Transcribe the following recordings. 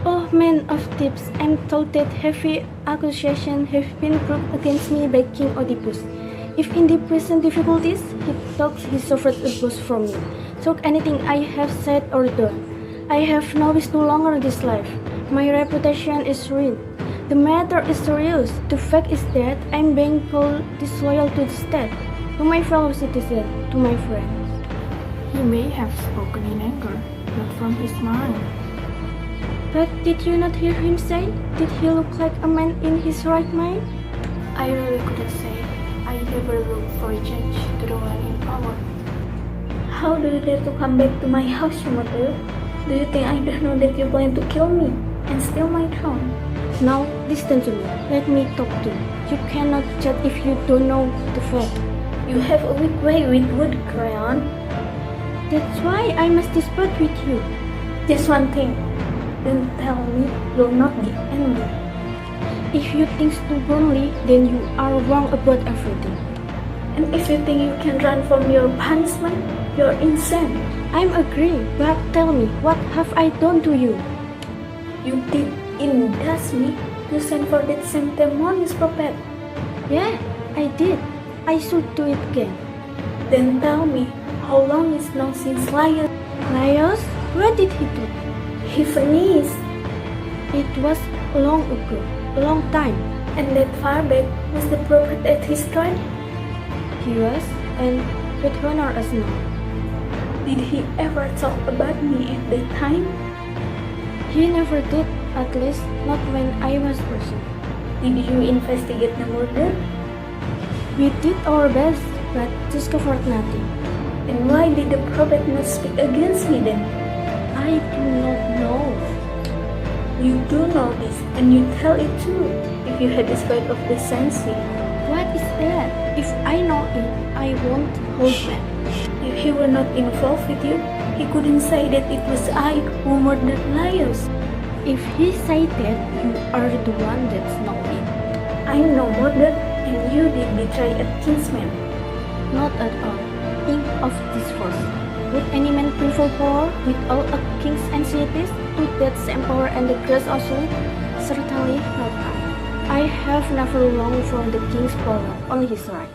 Oh man of tips, I'm told that heavy accusations have been brought against me by King Oedipus. If in the present difficulties, he thought he suffered a boast from me, took anything I have said or done. I have no wish no longer in this life. My reputation is ruined. The matter is serious. The fact is that I'm being called disloyal to the state, to my fellow citizens, to my friends. He may have spoken in anger, not from his mind. But did you not hear him say? Did he look like a man in his right mind? I really couldn't say. I never looked for a change to the one in power. How do you dare to come back to my house, mother? Do you think I don't know that you plan to kill me and steal my throne? Now, listen to me. Let me talk to you. You cannot judge if you don't know the fact. You have a weak way with wood, Crayon. That's why I must dispute with you. Just one thing. Don't tell me you're not the enemy. If you think stubbornly, then you are wrong about everything. And if you think you can run from your punishment, you're insane. I'm agree, but tell me, what have I done to you? You did induce me to send for that sanctimonious prophet. Yeah, I did. I should do it again. Then tell me, how long is now since Laios? What did he do? He finished. It was long ago, a long time. And that far back was the prophet at his throne? He was, and with honor as now. Did he ever talk about me at that time? He never did, at least not when I was present. Did you investigate the murder? We did our best, but discovered nothing. And why did the prophet not speak against me then? I do not know. You do know this, and you tell it too, if you had the spirit of decency. What is that? If I know it, I won't hold back. If he were not involved with you, he couldn't say that it was I who murdered Laios. If he said that, you are the one that's not it. I'm no murder, and you did betray a kinsman. Not at all. Think of this first. Would any man prefer power with all a kings and cities to that same power and the grace also? Certainly not I. I have never longed for the king's power, only his right.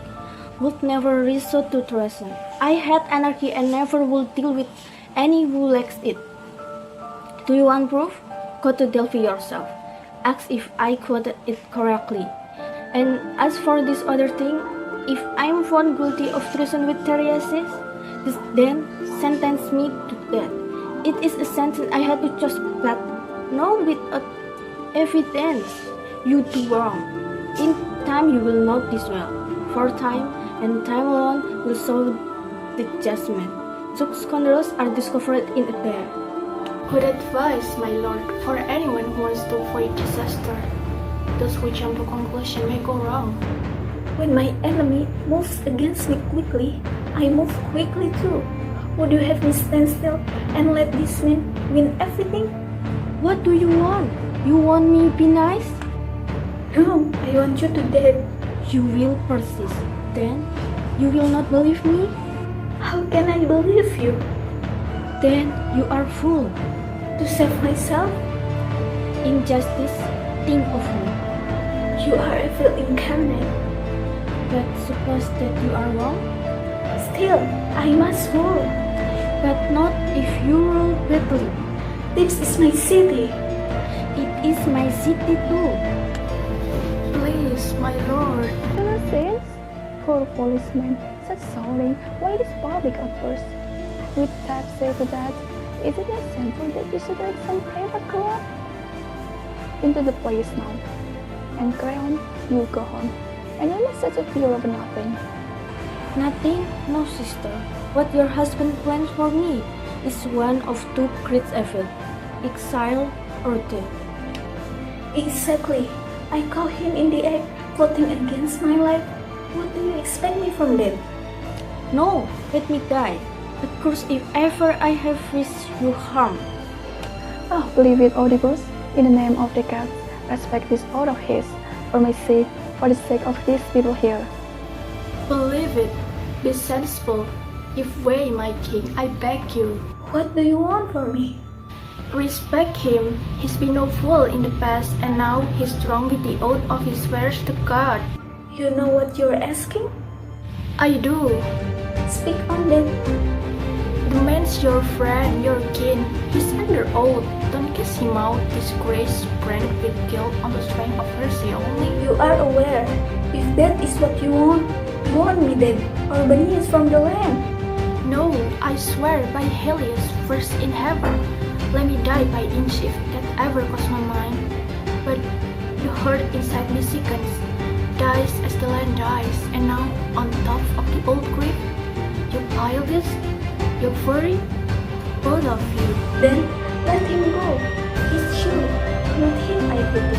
Would never resort to treason. I had anarchy and never would deal with any who lacks it. Do you want proof? Go to Delphi yourself. Ask if I quoted it correctly. And as for this other thing, if I'm found guilty of treason with Tiresias, then sentence me to death. It is a sentence I had to choose, but no without evidence. You do wrong. In time you will know this well. For time and time alone will show the judgment. Such scoundrels are discovered in a day. Good advice, my lord, for anyone who wants to avoid disaster. Those who jump to conclusion may go wrong. When my enemy moves against me quickly, I move quickly too. Would you have me stand still and let this man win everything? What do you want? You want me be nice? No, I want you to death. You will persist. Then you will not believe me? How can I believe you? Then you are fool. To save myself? Injustice, think of me. You are evil incarnate. But suppose that you are wrong? Still, I must rule. But not if you rule badly. This is my city. It is my city too. Please, my lord. Since poor policemen such shouting why this public outburst. With that say to that, is it not simple that you should let some private go up? Into the place now. And Crayon, you go home. And you make such a fear of nothing. Nothing? No, sister. What your husband plans for me is one of two great evils, exile or death. Exactly. I caught him in the act, plotting against my life. What do you expect me from them? No, let me die. Of course, if ever I have wished you harm. Oh, believe it, Oedipus. In the name of the gods, respect this oath of his, for my sake, for the sake of these people here. Believe it. Be sensible. Give way, my king, I beg you. What do you want from me? Respect him. He's been no fool in the past, and now he's strong with the oath of his swears to God. You know what you're asking? I do. Speak on that. The man's your friend, your kin. He's under oath. Don't kiss him out, disgrace, branded with guilt on the strength of mercy only. You are aware. If that is what you want me dead or banished from the land. No, I swear by Helios, first in heaven, let me die by inch if that ever crossed my mind. But the hurt inside me sickens, dies as the land dies, and now on top of the old grave, you pile this, you furry, both of you. Then let him go. It's true, not him I pity.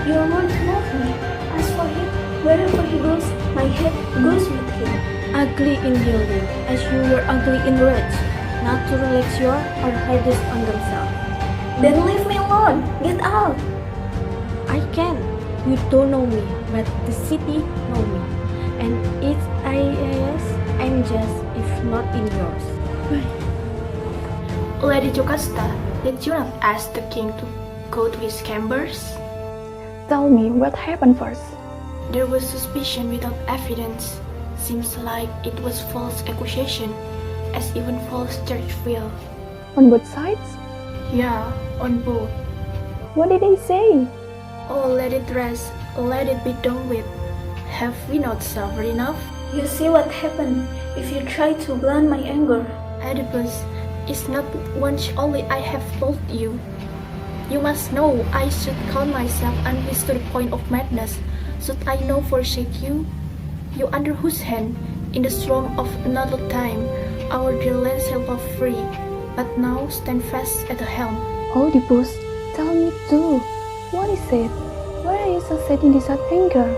Your words move me. As for him, wherever he goes, my head goes with him. Ugly in building, as you were ugly in rage, not to relax your or hardest on themselves. Then leave me alone. Get out. I can. You don't know me, but the city know me. And it's I'm just if not in yours. Lady Jocasta, did you not ask the king to go to his chambers? Tell me what happened first. There was suspicion without evidence. Seems like it was false accusation, as even false church will. On both sides? Yeah, on both. What did they say? Oh, let it rest, let it be done with. Have we not suffered enough? You see what happened if you try to blunt my anger. Oedipus, it's not once only I have told you. You must know I should count myself unwise to the point of madness. Should I know forsake you? You under whose hand, in the storm of another time, our dear land sailed off free, but now stand fast at the helm. Oedipus, tell me too. What is it? Why are you so sad in this hot anger?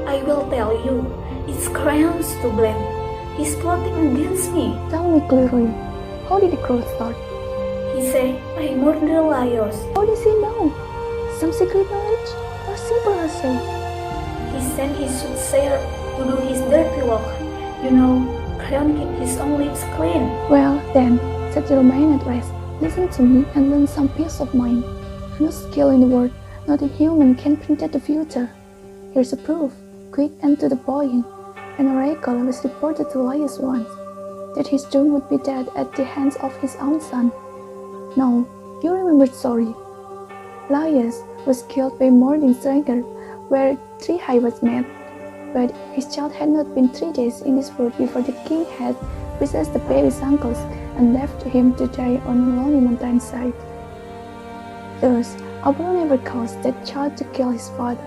I will tell you. It's Creon's to blame. He's plotting against me. Tell me clearly. How did the crow start? He said I murdered Laios. How does he know? Some secret knowledge? Or simple hearsay? He sent his soothsayer to do his dirty work. You know, Creon kept his own lips clean. Well, then, set your mind at rest. Listen to me and learn some peace of mind. No skill in the world, not a human can predict the future. Here's a proof, quick and to the point. An oracle was reported to Laius once, that his doom would be dead at the hands of his own son. Now, you remember the story. Laius was killed by murdering stranger, where 3 was met. But his child had not been 3 days in this world before the king had possessed the baby's uncles and left him to die on a lonely mountainside. Thus, Apollo never caused that child to kill his father,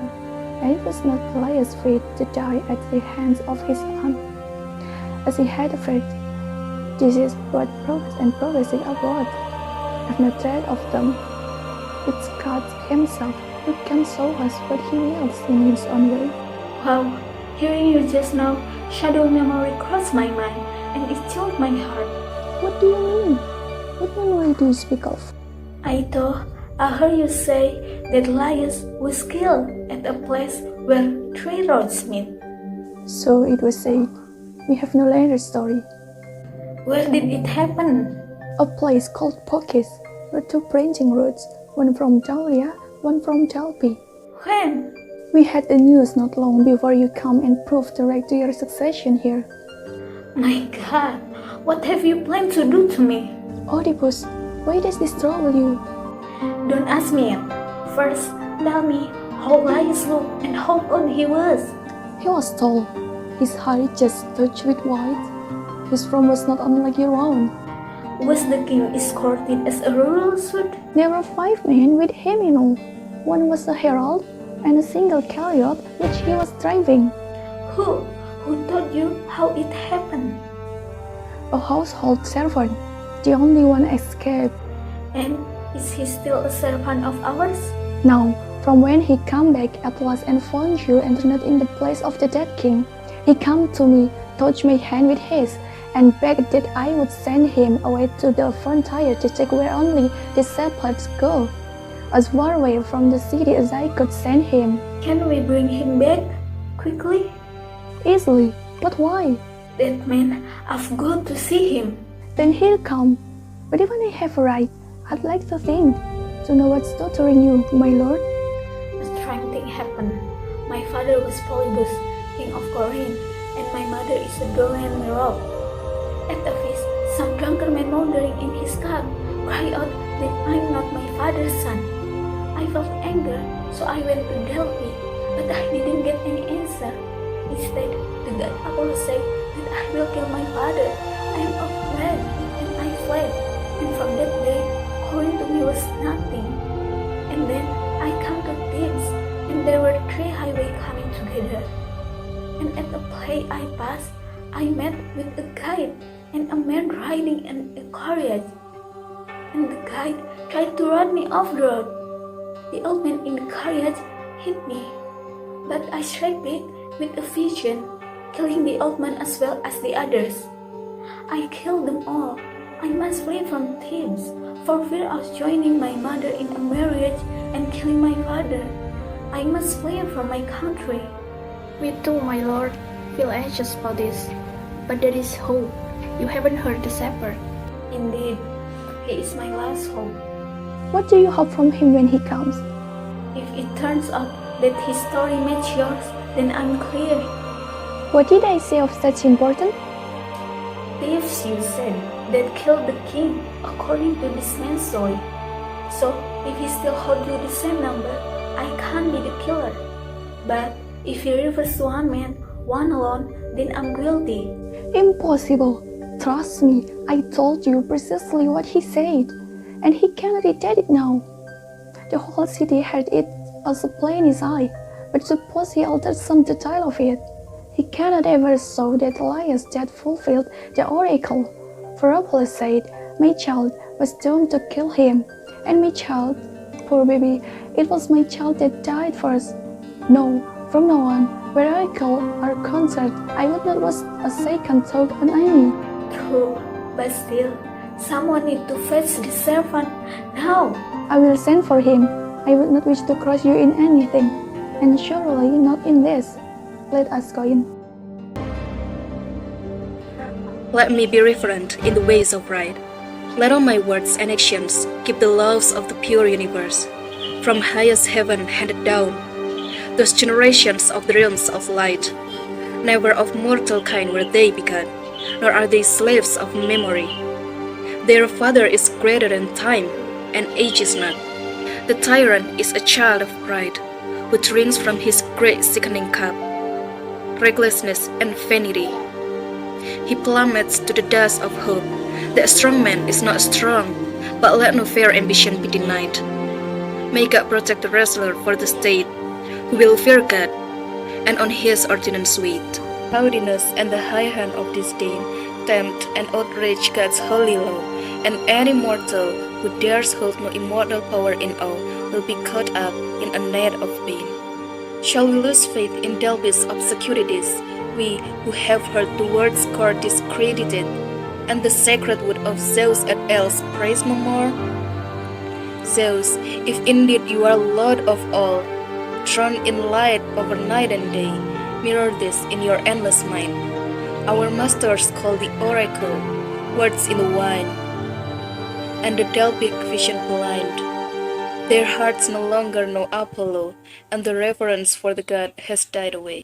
and it was not Laius' fate to die at the hands of his aunt, as he had feared. This is but progress and progressing upward, if no dread of them. It's God himself who can show us what he wills in his own way. Wow, hearing you just now, shadow memory crossed my mind, and it chilled my heart. What do you mean? What memory do you speak of? I thought I heard you say that Laius was killed at a place where 3 roads meet. So it was said. We have no later story. Where did it happen? A place called Pokis, where 2 branching roads, one from Dauria, one from Delphi. When? We had the news not long before you come and proved the right to your succession here. My God, what have you planned to do to me? Oedipus, why does this trouble you? Don't ask me yet. First, tell me how Laius looked and how old he was. He was tall, his hair just touched with white. His form was not unlike your own. Was the king escorted as a royal suite? There were 5 men with him in all. One was a herald, and a single chariot which he was driving. Who taught you how it happened? A household servant, the only one escaped. And is he still a servant of ours? Now, from when he come back at last and found you entered in the place of the dead king, he come to me, touched my hand with his, and begged that I would send him away to the frontier to take where only the shepherds go, as far away from the city as I could send him. Can we bring him back quickly? Easily, but why? That man, I've got to see him. Then he'll come. But even I have a right, I'd like to think, to know what's torturing you, my lord. A strange thing happened. My father was Polybus, king of Corinth, and my mother is a Dorian Merop. At a feast, some drunken man mouldering in his cup cried out that I'm not my father's son. I felt anger, so I went to Delphi, but I didn't get any answer. Instead, the god Apollo said that I will kill my father. I am afraid, and I fled. And from that day, Corinth to me was nothing. And then I come to Thebes, and there were three highways coming together. And at the place I passed, I met with a guide and a man riding in a carriage. And the guide tried to run me off the road. The old man in the carriage hit me, but I shrank back with a vision, killing the old man as well as the others. I killed them all. I must flee from Thebes, for fear of joining my mother in a marriage and killing my father. I must flee from my country. We too, my lord, feel anxious about this. But there is hope. You haven't heard the shepherd. Indeed, he is my last hope. What do you hope from him when he comes? If it turns out that his story matches yours, then I'm clear. What did I say of such importance? Thieves, you said, that killed the king, according to this man's story. So, if he still holds you the same number, I can't be the killer. But if he refers to one man, one alone, then I'm guilty. Impossible. Trust me, I told you precisely what he said, and he cannot redact it now. The whole city heard it as plain as I, but suppose he altered some detail of it. He cannot ever show that lies that fulfilled the oracle. For Apollo said, my child was doomed to kill him, and my child, poor baby, it was my child that died first. No, from now on, where oracles are concerned, I would not waste a second thought on any. True, but still, someone need to fetch the servant now. I will send for him. I would not wish to cross you in anything, and surely not in this. Let us go in. Let me be reverent in the ways of right. Let all my words and actions keep the laws of the pure universe, from highest heaven handed down. Those generations of the realms of light, never of mortal kind were they begot, nor are they slaves of memory. Their father is greater than time, and age is not. The tyrant is a child of pride, who drinks from his great sickening cup, recklessness and vanity. He plummets to the dust of hope. The strong man is not strong, but let no fair ambition be denied. May God protect the wrestler for the state, who will fear God, and on his ordinance wait. Haughtiness and the high hand of disdain tempt and outrage God's holy law, and any mortal who dares hold no immortal power in awe will be caught up in a net of pain. Shall we lose faith in Delphi's obscurities, we who have heard the words court discredited, and the sacred wood of Zeus et al.'s praise no more? Zeus, if indeed you are Lord of all, throned in light over night and day, mirror this in your endless mind. Our masters call the oracle words in the wine, and the Delphic vision blind. Their hearts no longer know Apollo, and the reverence for the god has died away.